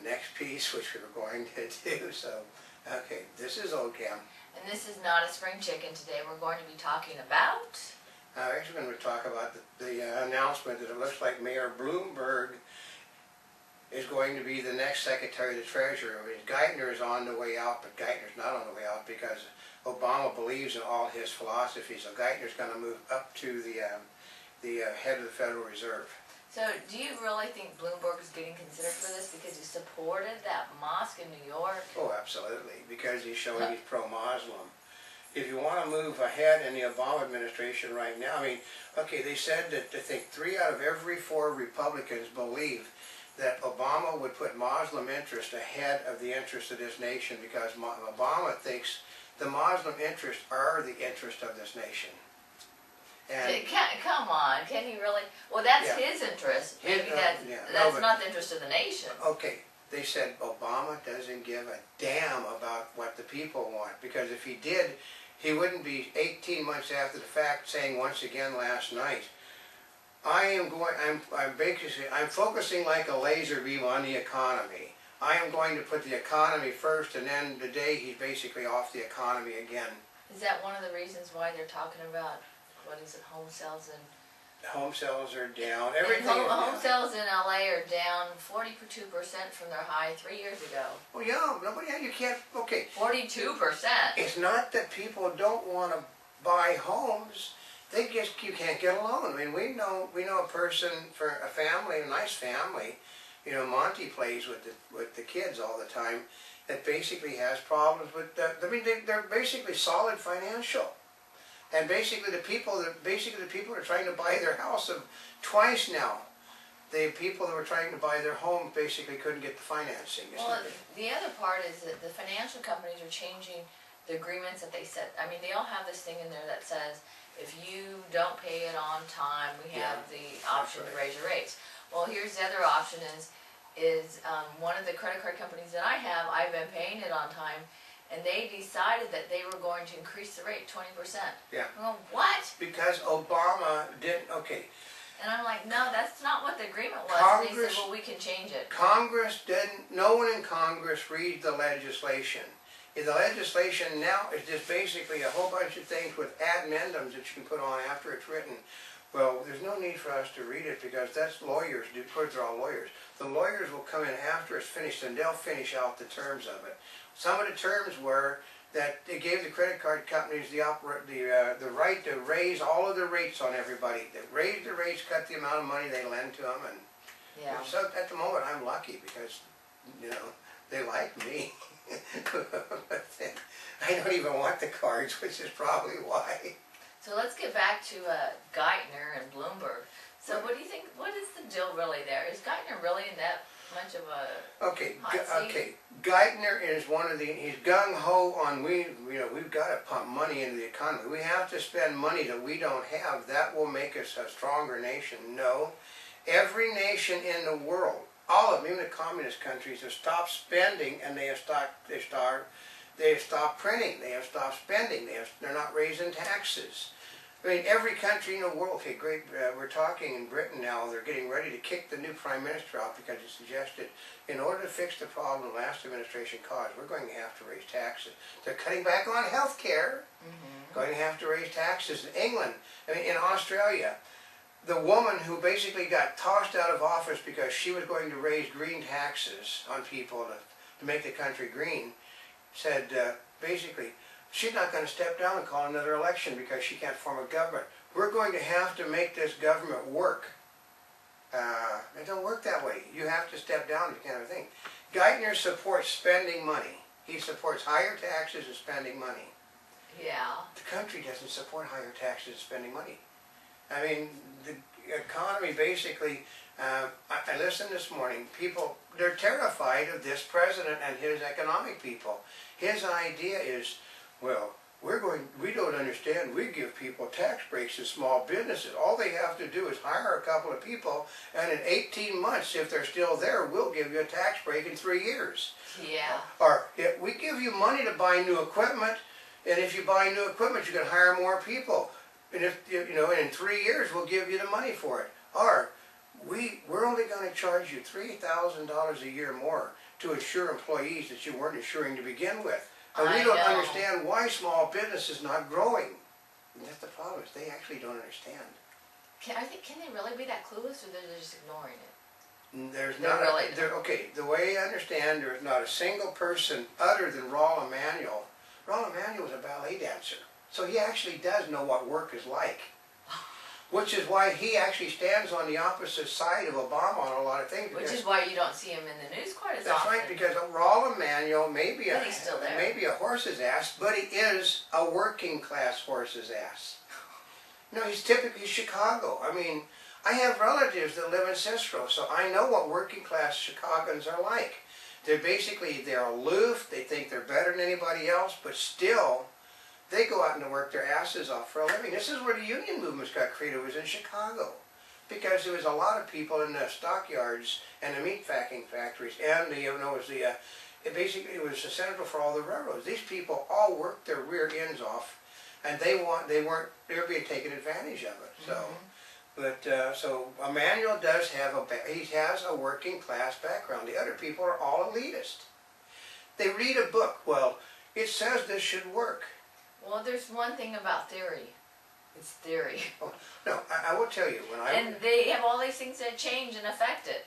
the next piece, which we were going to do. So, okay, this is OCAM. And this is not a spring chicken. Today we're going to be talking about... Actually, going to talk about the announcement that it looks like Mayor Bloomberg is going to be the next Secretary of the Treasury. I mean, Geithner is on the way out, but Geithner's not on the way out because Obama believes in all his philosophies. So Geithner's going to move up to the head of the Federal Reserve. So do you really think Bloomberg is getting considered for this because he supported that mosque in New York? Oh, absolutely, because he's showing he's pro-Muslim. If you want to move ahead in the Obama administration right now, I mean, okay, they said that I think 3 out of every 4 Republicans believe that Obama would put Muslim interest ahead of the interest of this nation because Obama thinks the Muslim interests are the interest of this nation. And come on, can he really? Well, that's his interest. Maybe that's not the interest of the nation. Okay, they said Obama doesn't give a damn about what the people want, because if he did, he wouldn't be 18 months after the fact saying once again last night, I'm focusing like a laser beam on the economy. I am going to put the economy first, and then today he's basically off the economy again. Is that one of the reasons why they're talking about, what is it, home sales and... Home sales are down. Everything home sales in LA are down 42% from their high 3 years ago. Well, yeah, nobody, you can't, okay. 42%. It's not that people don't want to buy homes. They just, you can't get a loan. I mean, we know a person for a family, a nice family, you know, Monty plays with the kids all the time, that basically has problems with, I mean, they're basically solid financial. And basically the people are trying to buy their house of twice now. The people that were trying to buy their home basically couldn't get the financing. Well, the other part is that the financial companies are changing the agreements that they set. I mean, they all have this thing in there that says, if you don't pay it on time, we have the option to raise your rates. Well, here's the other option is one of the credit card companies that I have, I've been paying it on time, and they decided that they were going to increase the rate 20%. Yeah. Well, what? Because Obama didn't, okay. And I'm like, no, that's not what the agreement was. And they said, well, we can change it. Congress didn't, no one in Congress reads the legislation. The legislation now is just basically a whole bunch of things with addendums that you can put on after it's written. Well, there's no need for us to read it because that's lawyers do. Of course, they're all lawyers. The lawyers will come in after it's finished and they'll finish out the terms of it. Some of the terms were that they gave the credit card companies the right to raise all of the rates on everybody. They raised the rates, cut the amount of money they lend to them, and so at the moment I'm lucky because they like me. But I don't even want the cards, which is probably why. So let's get back to Geithner and Bloomberg. So what do you think? What is the deal really there? Is Geithner really in that much of a hot seat? Okay. Geithner is one of the. He's gung ho on we've got to pump money into the economy. We have to spend money that we don't have. That will make us a stronger nation. No, every nation in the world, all of them, even the communist countries, have stopped spending and they have stopped printing. They have stopped spending. They're not raising taxes. I mean, every country in the world, okay, great, we're talking in Britain now, they're getting ready to kick the new Prime Minister out because he suggested, in order to fix the problem the last administration caused, we're going to have to raise taxes. They're cutting back on health care, going to have to raise taxes. In England, I mean, in Australia, the woman who basically got tossed out of office because she was going to raise green taxes on people to make the country green, said basically, she's not going to step down and call another election because she can't form a government. We're going to have to make this government work. It don't work that way. You have to step down. You can't have a thing. Geithner supports spending money. He supports higher taxes and spending money. Yeah. The country doesn't support higher taxes and spending money. I mean, the economy basically, I listened this morning, people, they're terrified of this president and his economic people. His idea is, well, we don't understand, we give people tax breaks to small businesses. All they have to do is hire a couple of people, and in 18 months, if they're still there, we'll give you a tax break in 3 years. Yeah. Or, if we give you money to buy new equipment, and if you buy new equipment, you can hire more people. And if, in 3 years, we'll give you the money for it. Or, we're only going to charge you $3,000 a year more to insure employees that you weren't insuring to begin with. And we don't understand why small business is not growing. And that's the problem, is they actually don't understand. Can they really be that clueless, or they're just ignoring it? There's They're not really okay, the way I understand, there's not a single person other than Raul Emanuel. Raul Emanuel was a ballet dancer, so he actually does know what work is like. Which is why he actually stands on the opposite side of Obama on a lot of things. Which is why you don't see him in the news quite as That's often. right, because Raul Emanuel may be But he's still there. maybe a horse's ass, but he is a working class horse's ass. No, he's typically Chicago. I mean, I have relatives that live in Cicero, so I know what working class Chicagoans are like. They're aloof, they think they're better than anybody else, but still, they go out and work their asses off for a living. This is where the union movements got created, was in Chicago. Because there was a lot of people in the stockyards and the meat packing factories, and it was the central for all the railroads. These people all worked their rear ends off, and they were being taken advantage of it. So, so Emanuel does have he has a working class background. The other people are all elitist. They read a book. Well, it says this should work. Well, there's one thing about theory. It's theory. Oh, no, I will tell you, and they have all these things that change and affect it.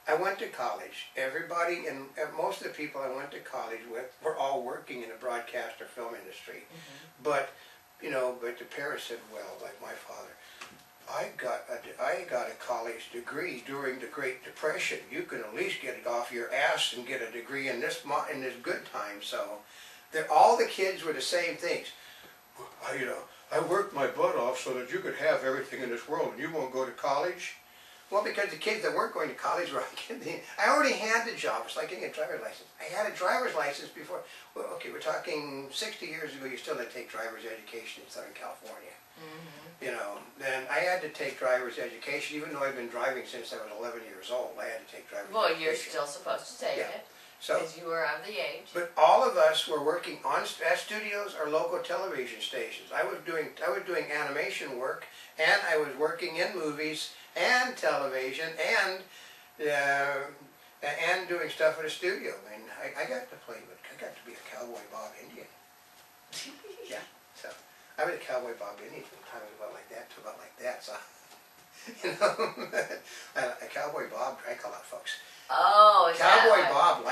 I went to college. Everybody, and most of the people I went to college with were all working in the broadcast or film industry. But, but the parents said, well, like my father, I got a college degree during the Great Depression. You can at least get it off your ass and get a degree in this good time. So, all the kids were the same things. I worked my butt off so that you could have everything in this world, and you won't go to college. Well, because the kids that weren't going to college were I already had the job. It's like getting a driver's license. I had a driver's license before. Well, okay, we're talking 60 years ago. You still had to take driver's education in Southern California. Then I had to take driver's education, even though I've been driving since I was 11 years old. I had to take driver's education. Well, you're still supposed to take it. Because you were of the age. But all of us were working at studios or local television stations. I was doing animation work, and I was working in movies and television, and doing stuff at a studio. I mean, I got to be a Cowboy Bob Indian. Yeah. So I was a Cowboy Bob Indian from the time I was about like that to about like that. So a Cowboy Bob drank a lot, folks. Oh, is Cowboy that Bob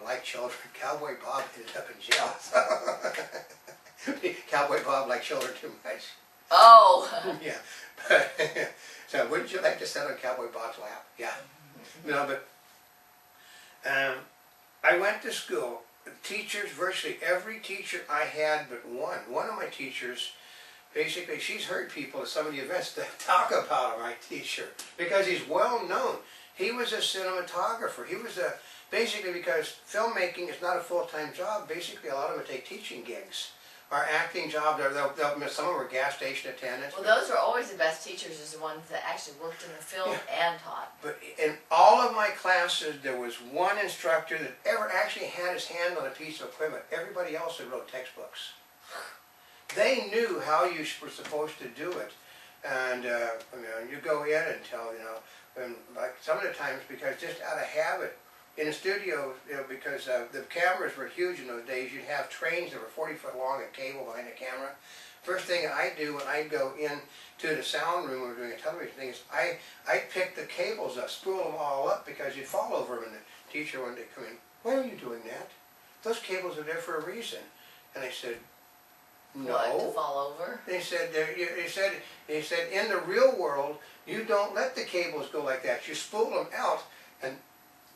liked children. Cowboy Bob ended up in jail. So Cowboy Bob liked children too much. Oh. Yeah. So wouldn't you like to sit on Cowboy Bob's lap? Yeah. No, but I went to school. Teachers, virtually every teacher I had but one of my teachers, basically she's heard people at some of the events that talk about my teacher because he's well known. He was a cinematographer. He was basically, because filmmaking is not a full-time job, basically a lot of them take teaching gigs or acting jobs. Some of them were gas station attendants. Well, those were always the best teachers, is the ones that actually worked in the film and taught. But in all of my classes, there was one instructor that ever actually had his hand on a piece of equipment. Everybody else had wrote textbooks. They knew how you were supposed to do it. And you go in and tell, and like some of the times, because just out of habit, in a studio, because the cameras were huge in those days, you'd have trains that were 40 foot long and cable behind the camera. First thing I do when I go in to the sound room or doing a television thing is I pick the cables up, spool them all up, because you'd fall over them, and the teacher one day come in, why are you doing that? Those cables are there for a reason. And I said, no. What, to fall over? They said, in the real world, you don't let the cables go like that. You spool them out, and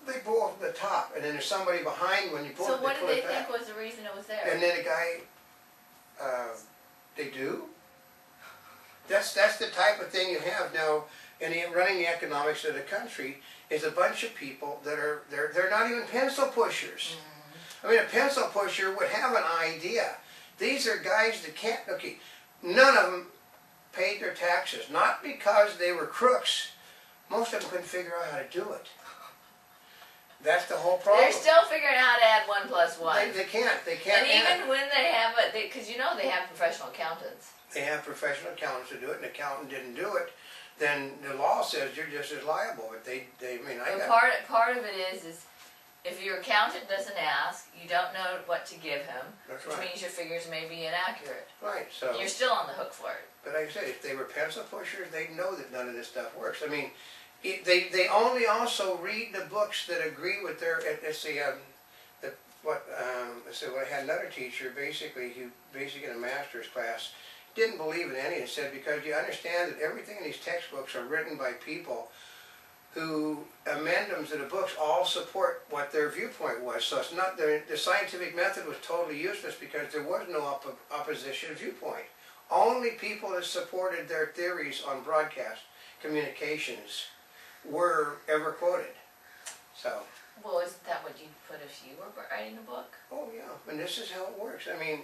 they go off the top, and then there's somebody behind when you pull it. So what did they think was the reason it was there? And then a guy, they do. That's the type of thing you have now. And running the economics of the country is a bunch of people that they're not even pencil pushers. I mean, a pencil pusher would have an idea. These are guys that can't. Okay, none of them paid their taxes, not because they were crooks. Most of them couldn't figure out how to do it. That's the whole problem. They're still figuring out how to add 1 plus 1. They can't. And even when they have it, because they have professional accountants. They have professional accountants to do it, and an accountant didn't do it. then the law says you're just as liable. But I mean, I But got. part of it is if your accountant doesn't ask, you don't know what to give him, That's which right. means your figures may be inaccurate. Right. So. You're still on the hook for it. But like I said, if they were pencil pushers, they'd know that none of this stuff works. I mean, they only also read the books that agree with their. It's so I had another teacher basically in a master's class didn't believe in any. And said because you understand that everything in these textbooks are written by people who amend them to the books all support what their viewpoint was. So it's not the scientific method was totally useless because there was no opposition viewpoint. Only people that supported their theories on broadcast communications were ever quoted. So. Well, isn't that what you'd put if you were writing a book? Oh yeah, and this is how it works. I mean,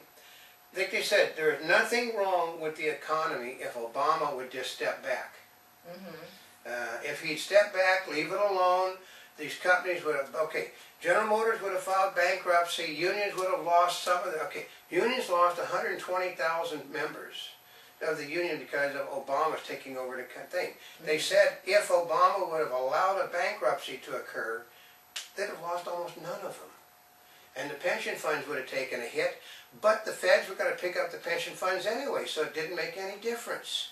like they said, there is nothing wrong with the economy if Obama would just step back. If he'd step back, leave it alone, these companies would have, okay, General Motors would have filed bankruptcy, unions would have lost some of the, okay, unions lost 120,000 members of the union because of Obama's taking over the thing. They said if Obama would have allowed a bankruptcy to occur, they'd have lost almost none of them. And the pension funds would have taken a hit, but the feds were going to pick up the pension funds anyway, so it didn't make any difference.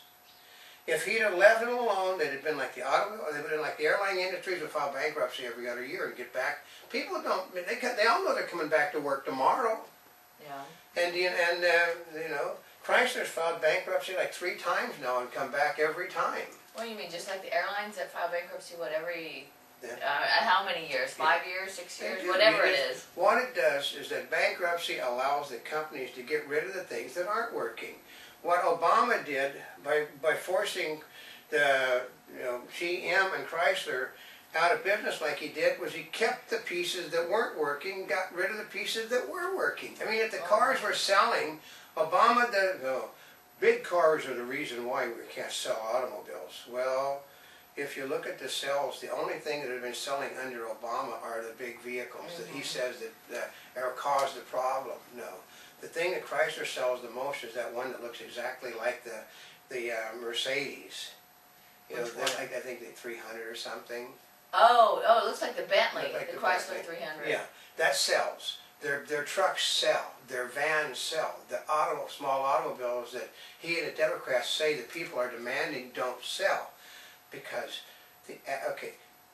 If he'd have left it alone, they'd have been like the automobile, they'd have been like the airline industries would file bankruptcy every other year and get back. People don't, they all know they're coming back to work tomorrow. Yeah. And you know, Chrysler's filed bankruptcy like 3 times now and come back every time. What do you mean, just like the airlines that file bankruptcy, what, every, Yeah. how many years? 5 years, 6 They years, do. whatever it is. What it does is that bankruptcy allows the companies to get rid of the things that aren't working. What Obama did by forcing the GM and Chrysler out of business like he did was he kept the pieces that weren't working, got rid of the pieces that were working. I mean, if the cars were selling, Obama, big cars are the reason why we can't sell automobiles. Well, if you look at the sales, the only thing that have been selling under Obama are the big vehicles that he says that caused the problem. No. The thing that Chrysler sells the most is that one that looks exactly like the Mercedes. You know, I think the 300 or something. Oh, it looks like the Bentley, Like the the Chrysler Bentley. 300. Yeah, that sells. Their trucks sell. Their vans sell. The small automobiles that he and the Democrats say that people are demanding don't sell. Because,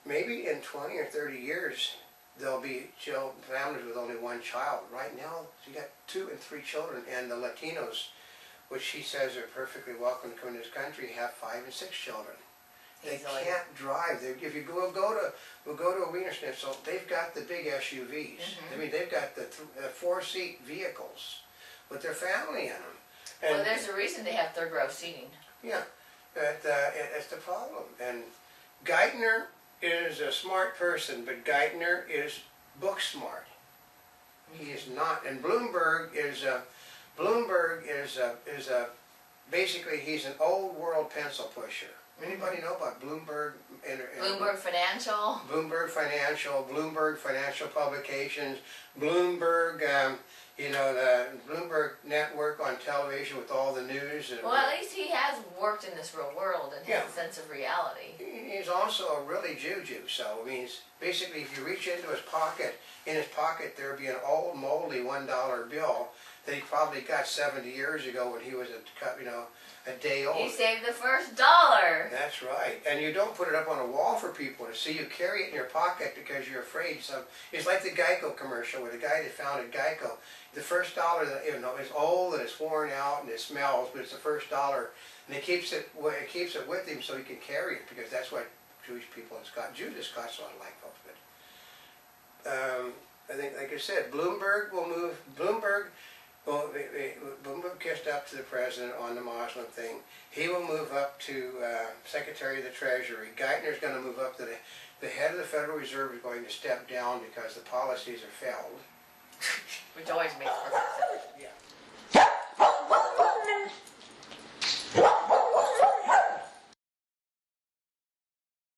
maybe in 20 or 30 years, there'll be families with only one child. Right now, you got 2 and 3 children, and the Latinos, which he says are perfectly welcome to come to this country, have 5 and 6 children. They can't drive. If you we'll go to a Wiener Schnitzel, they've got the big SUVs. I mean, they've got the 4-seat vehicles with their family in them. And well, there's a reason they have third row seating. yeah, it's the problem. And Geithner is a smart person, but Geithner is book smart. He is not. And Bloomberg is basically he's an old world pencil pusher. Anybody know about Bloomberg? Bloomberg Financial. Bloomberg Financial, Bloomberg Financial Publications, Bloomberg, the Bloomberg Network on television with all the news. Well, at least he has worked in this real world and has a sense of reality. He's also a really juju, so I mean, basically if you reach into his pocket, in his pocket there'd be an old moldy $1 bill that he probably got 70 years ago when he was a day old. He saved the first $1. That's right. And you don't put it up on a wall for people to see. You carry it in your pocket because you're afraid it's like the Geico commercial with the guy that founded Geico. The first $1 that it's old and it's worn out and it smells, but it's the first $1, and he keeps it with him so he can carry it because that's what Jewish people in Scotland, Jews in Scotland like folks. But I think, like I said, Bloomberg will move. Bloomberg kissed up to the president on the Muslim thing. He will move up to Secretary of the Treasury. Geithner's going to move up to the head of the Federal Reserve is going to step down because the policies are failed. Which always makes perfect sense. Yeah.